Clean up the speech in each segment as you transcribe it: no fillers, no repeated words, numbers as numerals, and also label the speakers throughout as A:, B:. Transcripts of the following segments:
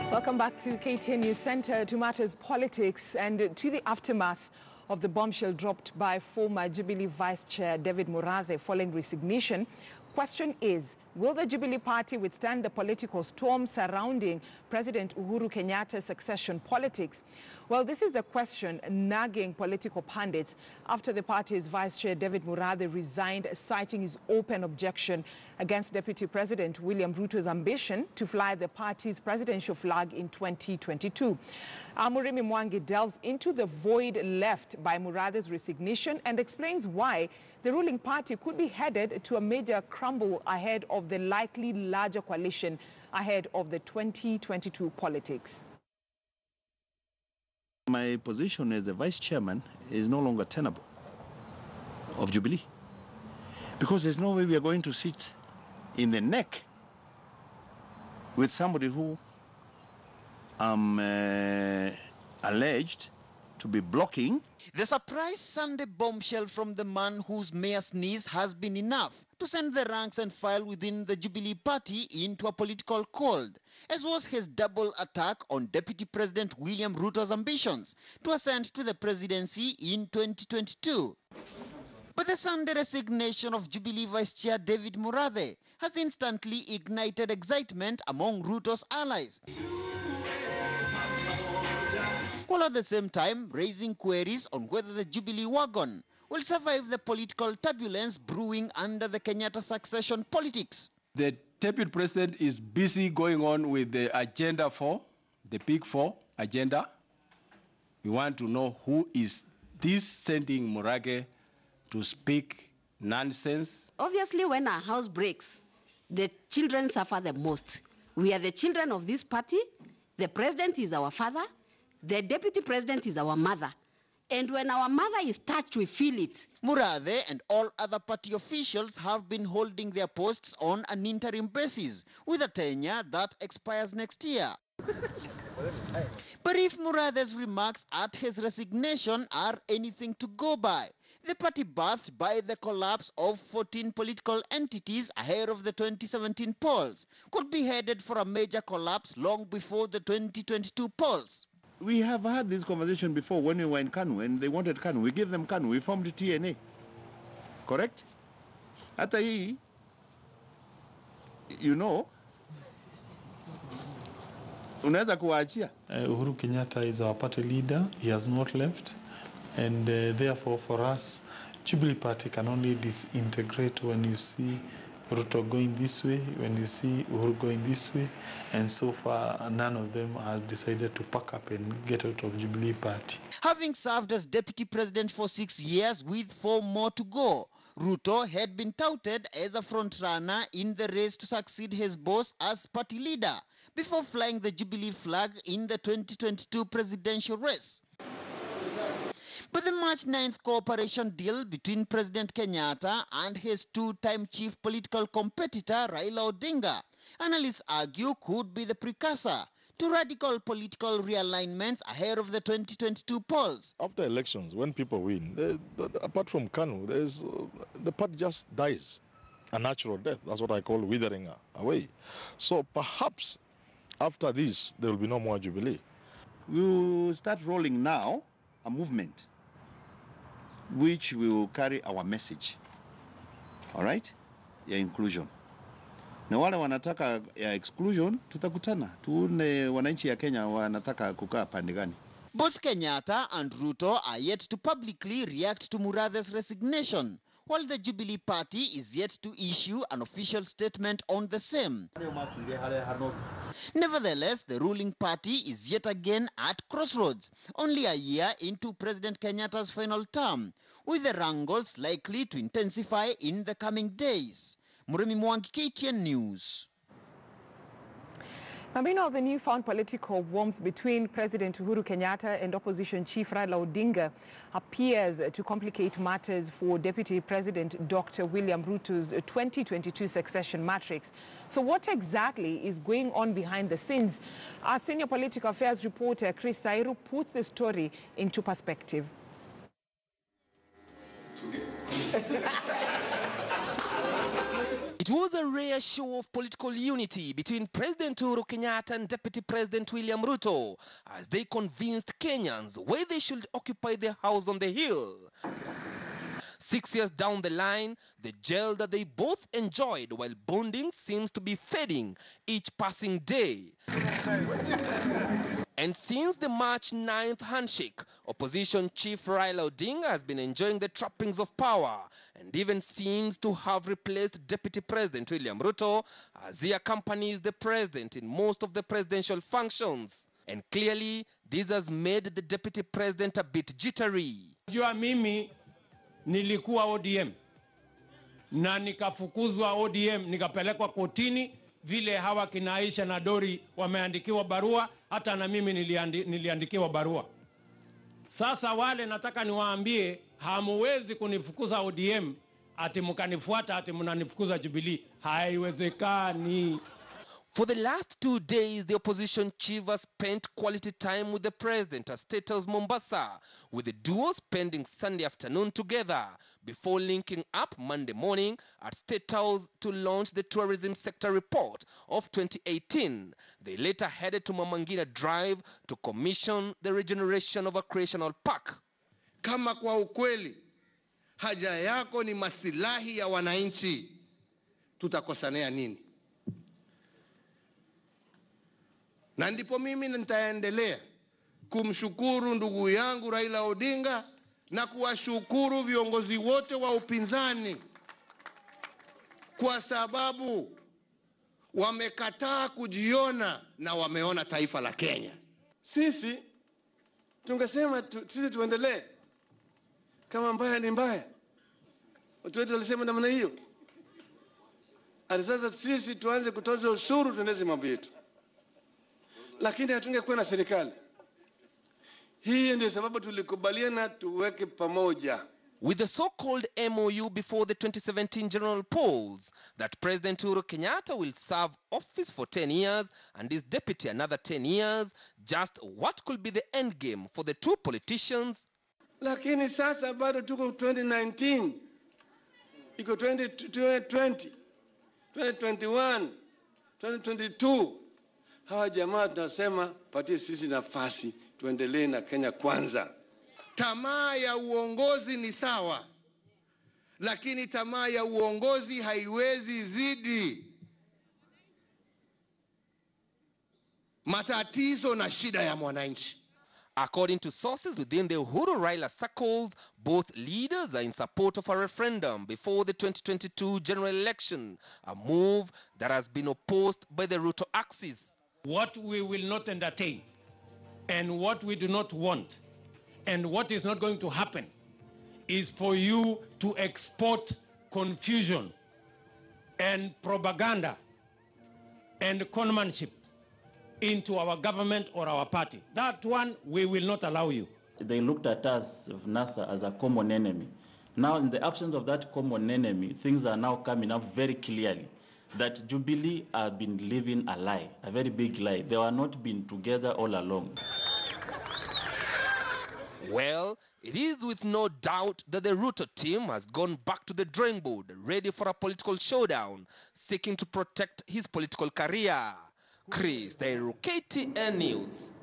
A: Welcome back to KTN News Center, to matters politics and to the aftermath of the bombshell dropped by former Jubilee Vice Chair David Murathe following resignation. Question is, will the Jubilee Party withstand the political storm surrounding President Uhuru Kenyatta's succession politics? Well, this is the question nagging political pundits after the party's Vice Chair David Murathe resigned, citing his open objection against Deputy President William Ruto's ambition to fly the party's presidential flag in 2022. Murimi Mwangi delves into the void left by Murathe's resignation and explains why the ruling party could be headed to a major crumble ahead of the likely larger coalition ahead of the 2022 politics.
B: My position as the vice chairman is no longer tenable of Jubilee, because there's no way we are going to sit in the neck with somebody who alleged to be blocking.
C: The surprise Sunday bombshell from the man whose mere sneeze has been enough to send the ranks and file within the Jubilee Party into a political cold, as was his double attack on Deputy President William Ruto's ambitions to ascend to the presidency in 2022. But the Sunday resignation of Jubilee Vice Chair David Murathe has instantly ignited excitement among Ruto's allies, while at the same time raising queries on whether the Jubilee wagon will survive the political turbulence brewing under the Kenyatta succession politics.
D: The Deputy President is busy going on with the Agenda 4, the Big 4 agenda. We want to know who is this sending Murathe to speak nonsense.
E: Obviously, when our house breaks, the children suffer the most. We are the children of this party. The president is our father. The deputy president is our mother. And when our mother is touched, we feel it.
C: Murathe and all other party officials have been holding their posts on an interim basis with a tenure that expires next year. But if Murathe's remarks at his resignation are anything to go by, the party birthed by the collapse of 14 political entities ahead of the 2017 polls could be headed for a major collapse long before the 2022 polls.
B: We have had this conversation before when we were in Kanu and they wanted Kanu. We gave them Kanu. We formed TNA. Correct? Hata hii, you know, unaweza kuwaachia.
F: Uhuru Kenyatta is our party leader. He has not left. And therefore, for us, Jubilee Party can only disintegrate when you see Ruto going this way, when you see Uhuru going this way, and so far none of them has decided to pack up and get out of Jubilee Party.
C: Having served as deputy president for 6 years with 4 more to go, Ruto had been touted as a front-runner in the race to succeed his boss as party leader before flying the Jubilee flag in the 2022 presidential race. But the March 9th cooperation deal between President Kenyatta and his two-time chief political competitor Raila Odinga, analysts argue, could be the precursor to radical political realignments ahead of the 2022 polls.
G: After elections, when people win, apart from Kanu, the party just dies. A natural death. That's what I call withering away. So perhaps after this, there will be no more Jubilee.
B: We will start rolling now a movement which will carry our message, all right, ya inclusion. Na wale wanataka ya exclusion, tutakutana. Tuone wananchi ya Kenya wanataka kukaa pande gani.
C: Both Kenyatta and Ruto are yet to publicly react to Murathe's resignation, while the Jubilee Party is yet to issue an official statement on the same. Nevertheless, the ruling party is yet again at crossroads, only a year into President Kenyatta's final term, with the wrangles likely to intensify in the coming days. Murimi Mwangi, KTN News.
A: Now, meanwhile, the newfound political warmth between President Uhuru Kenyatta and opposition chief Raila Odinga appears to complicate matters for Deputy President Dr. William Ruto's 2022 succession matrix. So what exactly is going on behind the scenes? Our senior political affairs reporter Chris Tairu puts the story into perspective.
H: It was a rare show of political unity between President Uhuru Kenyatta and Deputy President William Ruto as they convinced Kenyans where they should occupy their house on the hill. 6 years down the line, the gel that they both enjoyed while bonding seems to be fading each passing day. And since the March 9th handshake, opposition chief Raila Odinga has been enjoying the trappings of power and even seems to have replaced Deputy President William Ruto as he accompanies the president in most of the presidential functions. And clearly, this has made the Deputy President a bit jittery.
I: Jua mimi nilikuwa ODM na nikafukuzwa ODM, nikapelekwa kotini. Vile hawa kina Aisha na Dori wameandikiwa barua, hata na mimi niliandikiwa barua. Sasa wale nataka niwaambie, hamuwezi kunifukuza ODM ati mkanifuata ati mnanifukuza Jubilee. Haiwezekani.
H: For the last 2 days, the opposition chief has spent quality time with the president at State House Mombasa, with the duo spending Sunday afternoon together before linking up Monday morning at State House to launch the tourism sector report of 2018. They later headed to Mama Ngina Drive to commission the regeneration of a recreational park.
J: Kama kwa ukweli haja yako ni masilahi ya wananchi, tutakosanea nini? Na ndipo mimi nitaendelea kumshukuru ndugu yangu Raila Odinga na kuwashukuru viongozi wote wa upinzani kwa sababu wamekataa kujiona na wameona taifa la Kenya.
K: Sisi tungesema sisi tuendelee kama mbaya ni mbaya. Watu wetu walisema namna hiyo. Sasa sisi tuanze kutoza ushuru tuendeze mambo yetu. Lakini hatungekuwa na serikali. Hii ndio sababu tulikubaliana tuweke pamoja.
H: With the so-called MOU before the 2017 general polls that President Uhuru Kenyatta will serve office for 10 years and his deputy another 10 years, just what could be the end game for the two politicians?
K: Lakini sasa bado tuko 2019, iko 2020, 2021, 2022. Hawa jamaa tunasema patie sisi nafasi tuendelee na Kenya kwanza.
J: Tamaa ya uongozi ni sawa, lakini tamaa ya uongozi haiwezi zidi matatizo na shida ya mwananchi.
H: According to sources within the Uhuru Raila circles, both leaders are in support of a referendum before the 2022 general election, a move that has been opposed by the Ruto axis.
I: What we will not entertain and what we do not want and what is not going to happen is for you to export confusion and propaganda and conmanship into our government or our party. That one we will not allow you.
L: They looked at us, of NASA, as a common enemy. Now, in the absence of that common enemy, things are now coming up very clearly that Jubilee have been living a lie, a very big lie. They were not been together all along.
H: Well, it is with no doubt that the Ruto team has gone back to the drawing board, ready for a political showdown, seeking to protect his political career. Chris, the KTN News.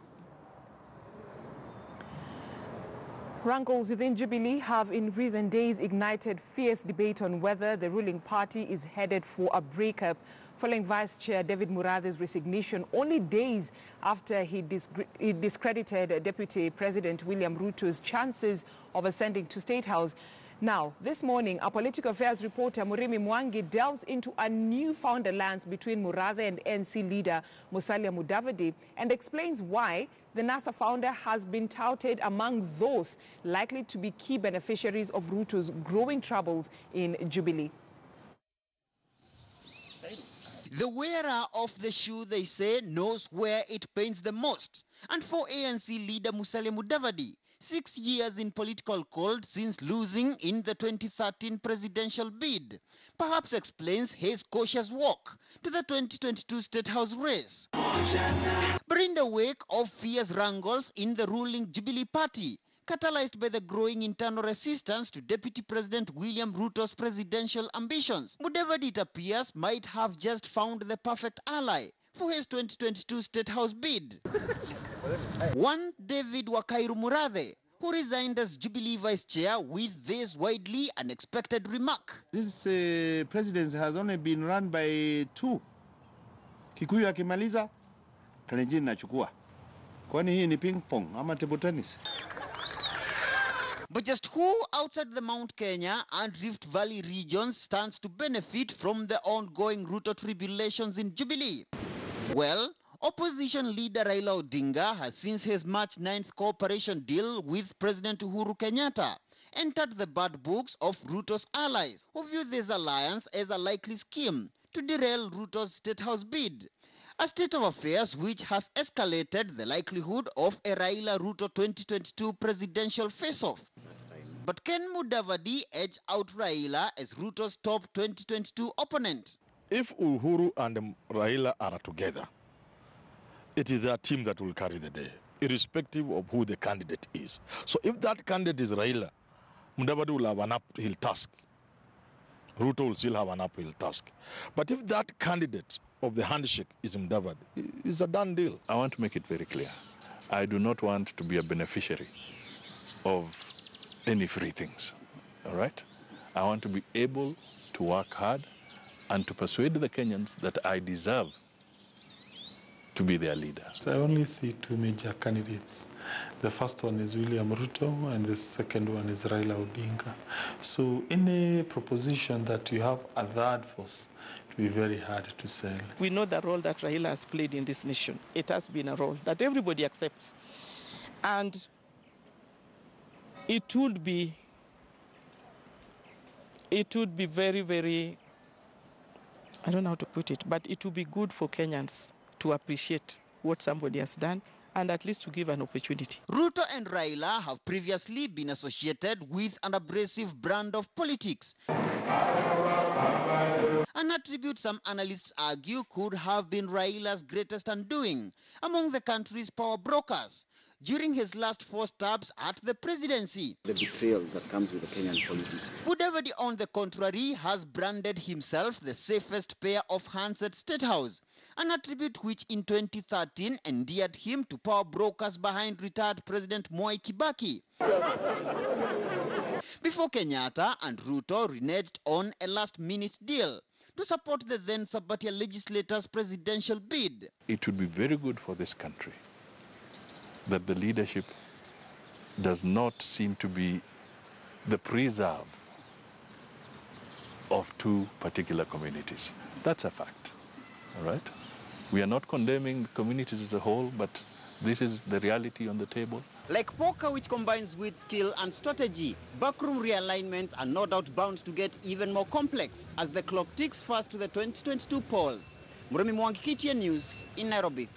A: Wrangles within Jubilee have in recent days ignited fierce debate on whether the ruling party is headed for a breakup following Vice Chair David Murathe's resignation only days after he discredited Deputy President William Ruto's chances of ascending to State House. Now, this morning, our political affairs reporter Murimi Mwangi delves into a newfound alliance between Murathe and NC leader Musalia Mudavadi and explains why the NASA founder has been touted among those likely to be key beneficiaries of Ruto's growing troubles in Jubilee.
C: The wearer of the shoe, they say, knows where it pains the most. And for ANC leader Musalia Mudavadi, 6 years in political cold since losing in the 2013 presidential bid, perhaps explains his cautious walk to the 2022 State House race. But in the wake of fierce wrangles in the ruling Jubilee party, catalyzed by the growing internal resistance to Deputy President William Ruto's presidential ambitions. Mudavadi, it appears, might have just found the perfect ally for his 2022 State House bid. One David Wakairu Murathe, who resigned as Jubilee Vice Chair with this widely unexpected remark.
B: This presidency has only been run by two. Kikuyu akimaliza, Kalenjin nachukua. Kwani hii ni ping pong ama table tennis?
C: But just who outside the Mount Kenya and Rift Valley regions stands to benefit from the ongoing Ruto tribulations in Jubilee? Well, opposition leader Raila Odinga has, since his March 9th cooperation deal with President Uhuru Kenyatta, entered the bad books of Ruto's allies, who view this alliance as a likely scheme to derail Ruto's State House bid. A state of affairs which has escalated the likelihood of a Raila-Ruto 2022 presidential face-off. But can Mudavadi edge out Raila as Ruto's top 2022 opponent?
G: If Uhuru and Raila are together, it is their team that will carry the day, irrespective of who the candidate is. So if that candidate is Raila, Mudavadi will have an uphill task. Ruto will still have an uphill task. But if that candidate of the handshake is Mudavadi, it's a done deal.
M: I want to make it very clear. I do not want to be a beneficiary of any free things, all right? I want to be able to work hard and to persuade the Kenyans that I deserve to be their leader.
F: I only see two major candidates. The first one is William Ruto and the second one is Raila Odinga. So any proposition that you have a third force, it will be very hard to sell.
N: We know the role that Raila has played in this nation. It has been a role that everybody accepts. And it would be very, very, I don't know how to put it, but it would be good for Kenyans to appreciate what somebody has done and at least to give an opportunity.
C: Ruto and Raila have previously been associated with an abrasive brand of politics, an attribute some analysts argue could have been Raila's greatest undoing among the country's power brokers during his last 4 stabs at the presidency.
O: The betrayal that comes with the Kenyan politics.
C: Mudavadi, on the contrary, has branded himself the safest pair of hands at State House, an attribute which in 2013 endeared him to power brokers behind retired President Mwai Kibaki. Before Kenyatta and Ruto reneged on a last-minute deal to support the then Sabatia legislator's presidential bid.
M: It would be very good for this country that the leadership does not seem to be the preserve of two particular communities. That's a fact, all right? We are not condemning the communities as a whole, but this is the reality on the table.
C: Like poker, which combines with skill and strategy, backroom realignments are no doubt bound to get even more complex as the clock ticks fast to the 2022 polls. Muremi Mwangi, KTN News in Nairobi.